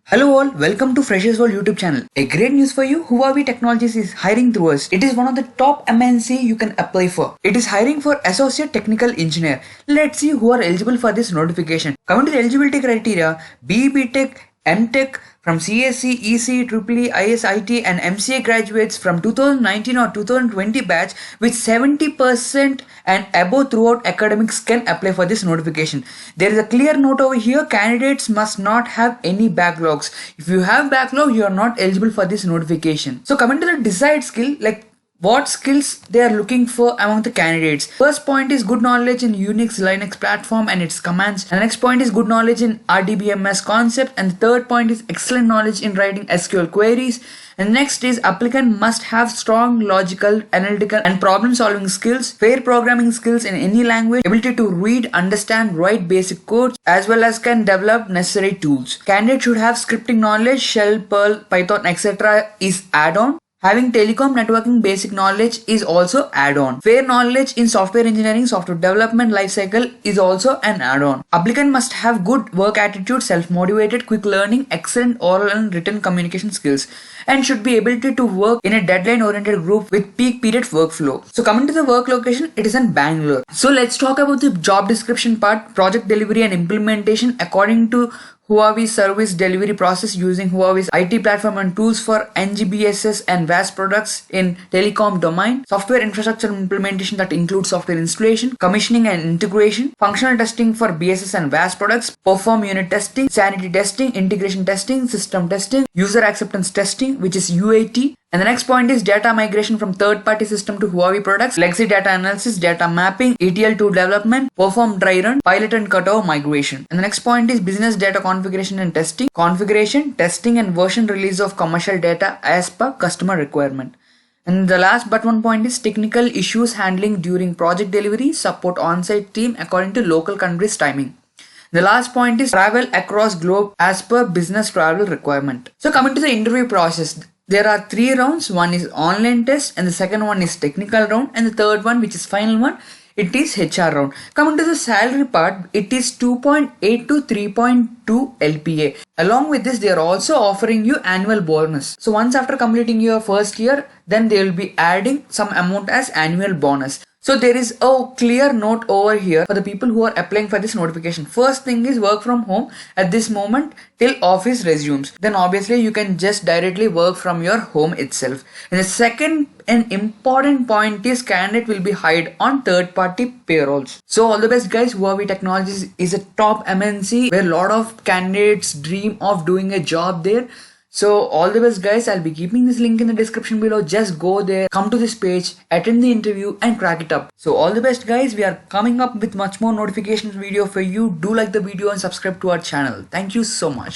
Hello all, welcome to Freshers World YouTube channel. A great news for you, Huawei Technologies is hiring through us. It is one of the top MNC you can apply for. It is hiring for Associate Technical Engineer. Let's see who are eligible for this notification. Coming to the eligibility criteria, BE Tech, MTech from CSC, EC, EEE, ISIT and MCA graduates from 2019 or 2020 batch with 70% and above throughout academics can apply for this notification. There is a clear note over here, candidates must not have any backlogs. If you have backlog, you are not eligible for this notification. So coming to the desired skill, like what skills they are looking for among the candidates. First point is good knowledge in Unix Linux platform and its commands. And the next point is good knowledge in RDBMS concept. And the third point is excellent knowledge in writing SQL queries. And next is applicant must have strong logical, analytical and problem solving skills, fair programming skills in any language, ability to read, understand, write basic codes, as well as can develop necessary tools. Candidate should have scripting knowledge, Shell, Perl, Python, etc. is add-on. Having telecom networking basic knowledge is also add-on. Fair knowledge in software engineering, software development lifecycle is also an add-on. Applicant must have good work attitude, self-motivated, quick learning, excellent oral and written communication skills, and should be able to work in a deadline-oriented group with peak period workflow. So coming to the work location, it is in Bangalore. So let's talk about the job description part, project delivery and implementation according to Huawei service delivery process using Huawei's IT platform and tools for NGBSS and VAS products in Telecom Domain, software infrastructure implementation that includes software installation, commissioning and integration, functional testing for BSS and VAS products, perform unit testing, sanity testing, integration testing, system testing, user acceptance testing, which is UAT. And the next point is data migration from third-party system to Huawei products, legacy data analysis, data mapping, ETL2 development, perform dry run, pilot and cutover migration. And the next point is business data configuration and testing, configuration, testing and version release of commercial data as per customer requirement. And the last but one point is technical issues handling during project delivery, support on-site team according to local country's timing. The last point is travel across globe as per business travel requirement. So coming to the interview process, there are 3 rounds. One is online test and the second one is technical round and the third one, which is final one, it is HR round. Coming to the salary part, it is 2.8 to 3.2 LPA. Along with this, they are also offering you annual bonus. So once after completing your first year, then they will be adding some amount as annual bonus. So there is a clear note over here for the people who are applying for this notification. First thing is work from home at this moment till office resumes. Then obviously you can just directly work from your home itself. And the second and important point is candidate will be hired on third-party payrolls. So all the best guys. Huawei Technologies is a top MNC where a lot of candidates dream of doing a job there. So all the best guys, I'll be keeping this link in the description below. Just go there, come to this page, attend the interview and crack it up. So all the best guys, we are coming up with much more notifications video for you. Do like the video and subscribe to our channel. Thank you so much.